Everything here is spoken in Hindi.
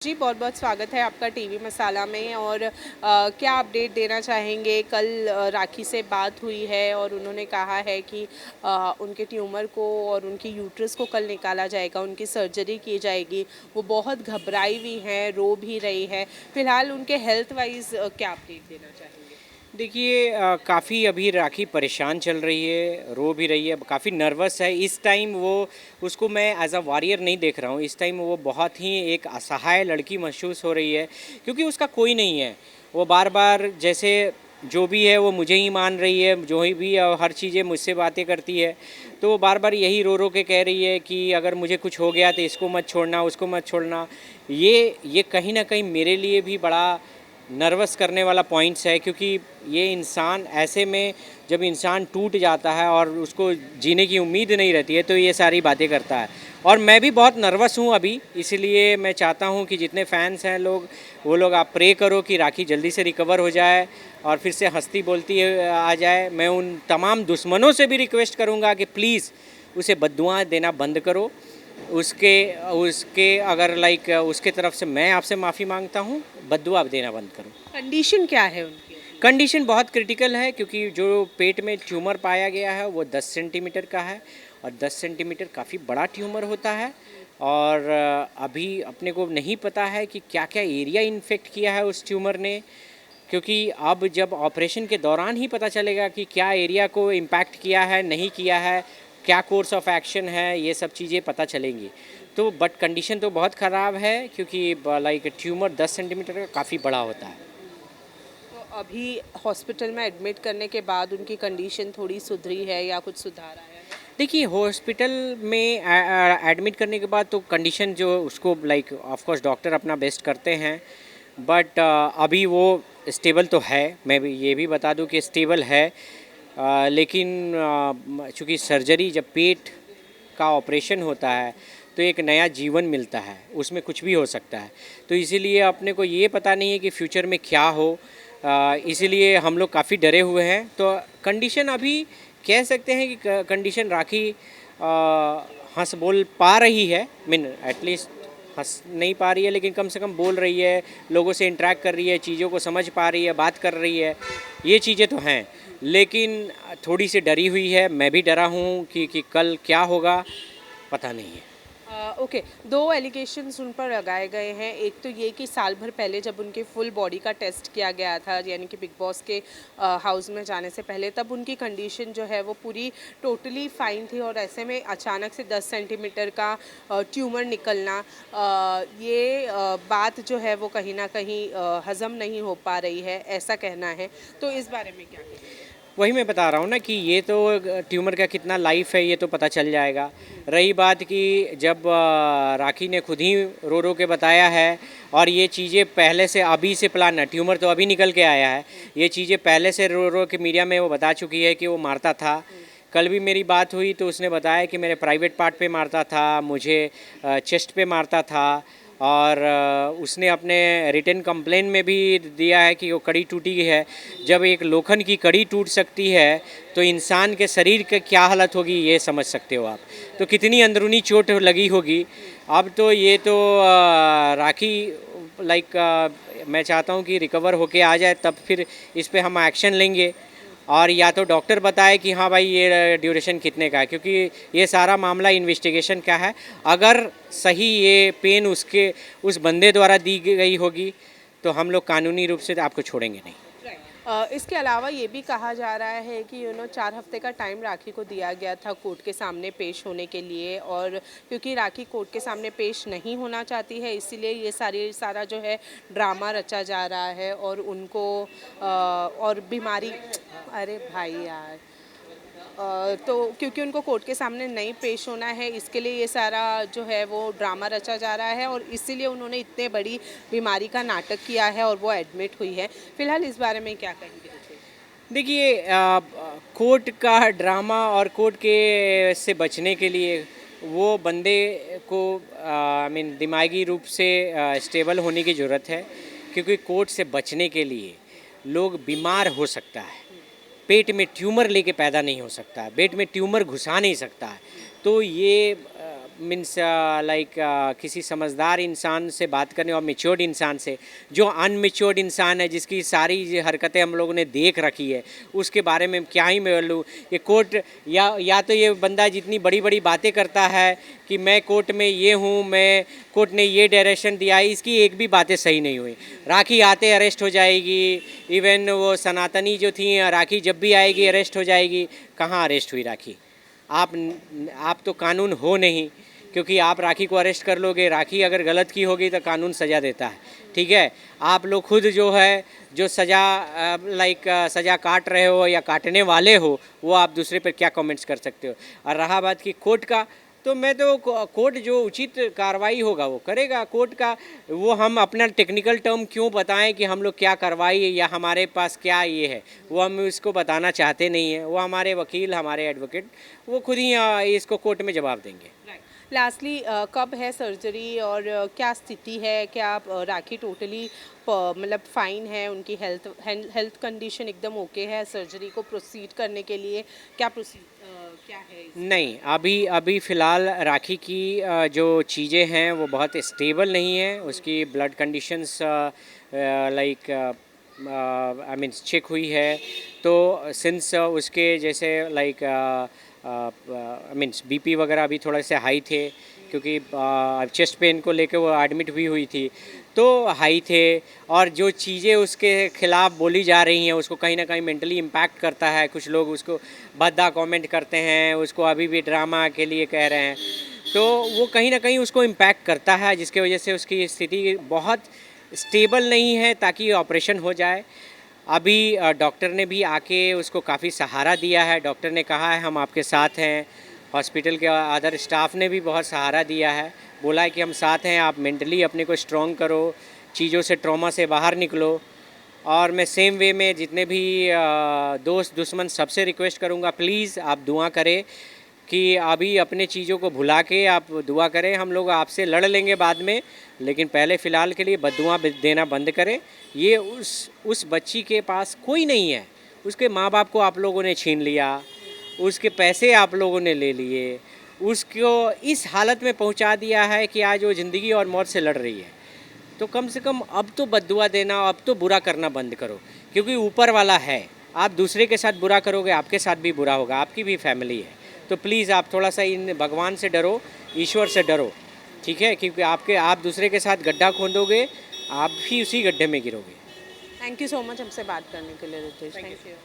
जी, बहुत-बहुत स्वागत है आपका टीवी मसाला में और क्या अपडेट देना चाहेंगे? कल राखी से बात हुई है और उन्होंने कहा है कि उनके ट्यूमर को और उनकी यूट्रस को कल निकाला जाएगा, उनकी सर्जरी की जाएगी। वो बहुत घबराई हुई हैं, रो भी रही है। फ़िलहाल उनके हेल्थ वाइज़ क्या अपडेट देना चाहेंगे? देखिए काफ़ी अभी राखी परेशान चल रही है, रो भी रही है, काफ़ी नर्वस है। इस टाइम वो उसको मैं एज़ अ वॉरियर नहीं देख रहा हूँ। इस टाइम वो बहुत ही एक असहाय लड़की महसूस हो रही है क्योंकि उसका कोई नहीं है। वो बार-बार जैसे जो भी है वो मुझे ही मान रही है, जो ही भी हर चीज़ें मुझसे बातें करती है। तो वो बार-बार यही रो-रो के कह रही है कि अगर मुझे कुछ हो गया तो इसको मत छोड़ना, उसको मत छोड़ना। ये कहीं न कहीं मेरे लिए भी बड़ा नर्वस करने वाला पॉइंट्स है क्योंकि ये इंसान ऐसे में जब इंसान टूट जाता है और उसको जीने की उम्मीद नहीं रहती है तो ये सारी बातें करता है। और मैं भी बहुत नर्वस हूँ अभी, इसीलिए मैं चाहता हूँ कि जितने फैंस हैं लोग वो लोग आप प्रे करो कि राखी जल्दी से रिकवर हो जाए और फिर से हंसती बोलती आ जाए। मैं उन तमाम दुश्मनों से भी रिक्वेस्ट करूँगा कि प्लीज़ उसे बद्दुआएं देना बंद करो। उसके उसके अगर लाइक उसके तरफ से मैं आपसे माफ़ी मांगता हूँ, बद्दुआ देना बंद करो। कंडीशन क्या है उनकी? कंडीशन बहुत क्रिटिकल है क्योंकि जो पेट में ट्यूमर पाया गया है वो 10 सेंटीमीटर का है और 10 सेंटीमीटर काफ़ी बड़ा ट्यूमर होता है। और अभी अपने को नहीं पता है कि क्या क्या एरिया इन्फेक्ट किया है उस ट्यूमर ने, क्योंकि अब जब ऑपरेशन के दौरान ही पता चलेगा कि क्या एरिया को इम्पैक्ट किया है, नहीं किया है, क्या कोर्स ऑफ एक्शन है, ये सब चीज़ें पता चलेंगी। तो बट कंडीशन तो बहुत ख़राब है क्योंकि लाइक ट्यूमर 10 सेंटीमीटर का काफ़ी बड़ा होता है। तो अभी हॉस्पिटल में एडमिट करने के बाद उनकी कंडीशन थोड़ी सुधरी है या कुछ सुधार आया है? देखिए हॉस्पिटल में एडमिट करने के बाद तो कंडीशन जो उसको लाइक ऑफ कोर्स डॉक्टर अपना बेस्ट करते हैं, बट अभी वो स्टेबल तो है। मैं भी ये भी बता दूं कि स्टेबल है। लेकिन चूँकि सर्जरी जब पेट का ऑपरेशन होता है तो एक नया जीवन मिलता है, उसमें कुछ भी हो सकता है। तो इसीलिए अपने को ये पता नहीं है कि फ्यूचर में क्या हो। इसीलिए हम लोग काफ़ी डरे हुए हैं। तो कंडीशन अभी कह सकते हैं कि कंडीशन राखी हंस बोल पा रही है, मीन एटलीस्ट हंस नहीं पा रही है लेकिन कम से कम बोल रही है, लोगों से इंटरेक्ट कर रही है, चीज़ों को समझ पा रही है, बात कर रही है। ये चीज़ें तो हैं, लेकिन थोड़ी सी डरी हुई है। मैं भी डरा हूँ कि कल क्या होगा पता नहीं है। ओके, 2 एलिगेशंस उन पर लगाए गए हैं। एक तो ये कि साल भर पहले जब उनके फुल बॉडी का टेस्ट किया गया था, यानी कि बिग बॉस के हाउस में जाने से पहले, तब उनकी कंडीशन जो है वो पूरी टोटली फाइन थी और ऐसे में अचानक से 10 सेंटीमीटर का ट्यूमर निकलना, ये बात जो है वो कहीं न कहीं हज़म नहीं हो पा रही है, ऐसा कहना है। तो इस बारे में क्या कहेंगे? वही मैं बता रहा हूँ ना कि ये तो ट्यूमर का कितना लाइफ है ये तो पता चल जाएगा। रही बात कि जब राखी ने खुद ही रो रो के बताया है और ये चीज़ें पहले से अभी से प्लान है, ट्यूमर तो अभी निकल के आया है, ये चीज़ें पहले से रो रो के मीडिया में वो बता चुकी है कि वो मारता था। कल भी मेरी बात हुई तो उसने बताया कि मेरे प्राइवेट पार्ट पे मारता था, मुझे चेस्ट पे मारता था। और उसने अपने रिटन कंप्लेन में भी दिया है कि वो कड़ी टूटी है। जब एक लोखंड की कड़ी टूट सकती है तो इंसान के शरीर की क्या हालत होगी ये समझ सकते हो आप। तो कितनी अंदरूनी चोट लगी होगी। अब तो ये तो राखी लाइक मैं चाहता हूँ कि रिकवर होके आ जाए, तब फिर इस पे हम एक्शन लेंगे। और या तो डॉक्टर बताए कि हाँ भाई ये ड्यूरेशन कितने का है, क्योंकि ये सारा मामला इन्वेस्टिगेशन का है। अगर सही ये पेन उसके उस बंदे द्वारा दी गई होगी तो हम लोग कानूनी रूप से आपको छोड़ेंगे नहीं। इसके अलावा ये भी कहा जा रहा है कि 4 हफ्ते का टाइम राखी को दिया गया था कोर्ट के सामने पेश होने के लिए, और क्योंकि राखी कोर्ट के सामने पेश नहीं होना चाहती है, इसीलिए ये सारा जो है ड्रामा रचा जा रहा है और उनको और बीमारी, अरे भाई यार, तो क्योंकि उनको कोर्ट के सामने नहीं पेश होना है, इसके लिए ये सारा जो है वो ड्रामा रचा जा रहा है और इसीलिए उन्होंने इतने बड़ी बीमारी का नाटक किया है और वो एडमिट हुई है। फिलहाल इस बारे में क्या कहेंगे? देखिए कोर्ट का ड्रामा और कोर्ट के से बचने के लिए वो बंदे को आई मीन दिमागी रूप से स्टेबल होने की ज़रूरत है, क्योंकि कोर्ट से बचने के लिए लोग बीमार हो सकता है, पेट में ट्यूमर लेके पैदा नहीं हो सकता है, पेट में ट्यूमर घुसा नहीं सकता है। तो ये मीन्स लाइक किसी समझदार इंसान से बात करने और मेच्योर्ड इंसान से, जो अनमेच्योर्ड इंसान है जिसकी सारी हरकतें हम लोगों ने देख रखी है, उसके बारे में क्या ही मैं बोलूँ। ये कोर्ट या तो ये बंदा जितनी बड़ी बड़ी बातें करता है कि मैं कोर्ट में ये हूँ, मैं कोर्ट ने ये डायरेक्शन दिया है, इसकी एक भी बातें सही नहीं हुई। राखी आते अरेस्ट हो जाएगी, इवन वो सनातनी जो थी राखी जब भी आएगी अरेस्ट हो जाएगी। कहाँ अरेस्ट हुई राखी? आप तो कानून हो नहीं, क्योंकि आप राखी को अरेस्ट कर लोगे, राखी अगर गलत की होगी तो कानून सज़ा देता है, ठीक है। आप लोग खुद जो है जो सज़ा काट रहे हो या काटने वाले हो, वो आप दूसरे पर क्या कमेंट्स कर सकते हो। और रहा बात की कोर्ट का, तो मैं तो कोर्ट जो उचित कार्रवाई होगा वो करेगा। कोर्ट का वो हम अपना टेक्निकल टर्म क्यों बताएं कि हम लोग क्या कार्रवाई या हमारे पास क्या ये है, वो हम इसको बताना चाहते नहीं हैं। वो हमारे वकील, हमारे एडवोकेट, वो खुद ही इसको कोर्ट में जवाब देंगे। लास्टली कब है सर्जरी और क्या स्थिति है? क्या राखी टोटली मतलब फाइन है? उनकी हेल्थ कंडीशन एकदम ओके है सर्जरी को प्रोसीड करने के लिए? क्या है नहीं, अभी फ़िलहाल राखी की जो चीज़ें हैं वो बहुत स्टेबल नहीं है। उसकी blood conditions like I mean check हुई है, तो सिंस उसके जैसे लाइक मीन्स बीपी वगैरह अभी थोड़ा से हाई थे, क्योंकि चेस्ट पेन को लेके वो एडमिट भी हुई थी, तो हाई थे। और जो चीज़ें उसके ख़िलाफ़ बोली जा रही हैं उसको कहीं ना कहीं मेंटली इम्पैक्ट करता है। कुछ लोग उसको भद्दा कमेंट करते हैं, उसको अभी भी ड्रामा के लिए कह रहे हैं, तो वो कहीं ना कहीं उसको इम्पैक्ट करता है, जिसकी वजह से उसकी स्थिति बहुत स्टेबल नहीं है ताकि ऑपरेशन हो जाए। अभी डॉक्टर ने भी आके उसको काफ़ी सहारा दिया है। डॉक्टर ने कहा है हम आपके साथ हैं, हॉस्पिटल के अदर स्टाफ ने भी बहुत सहारा दिया है, बोला है कि हम साथ हैं, आप मेंटली अपने को स्ट्रॉन्ग करो, चीज़ों से, ट्रॉमा से बाहर निकलो। और मैं सेम वे में जितने भी दोस्त दुश्मन सबसे रिक्वेस्ट करूँगा, प्लीज़ आप दुआ करें कि अभी अपने चीज़ों को भुला के आप दुआ करें। हम लोग आपसे लड़ लेंगे बाद में, लेकिन पहले फ़िलहाल के लिए बद्दुआ देना बंद करें। ये उस बच्ची के पास कोई नहीं है, उसके माँ बाप को आप लोगों ने छीन लिया, उसके पैसे आप लोगों ने ले लिए, उसको इस हालत में पहुंचा दिया है कि आज वो ज़िंदगी और मौत से लड़ रही है। तो कम से कम अब तो बद्दुआ देना, अब तो बुरा करना बंद करो, क्योंकि ऊपर वाला है। आप दूसरे के साथ बुरा करोगे, आपके साथ भी बुरा होगा, आपकी भी फैमिली है। तो प्लीज़ आप थोड़ा सा इन भगवान से डरो, ईश्वर से डरो, ठीक है, क्योंकि आप दूसरे के साथ गड्ढा खोदोगे, आप भी उसी गड्ढे में गिरोगे। थैंक यू सो मच हमसे बात करने के लिए रितेश। Thank you.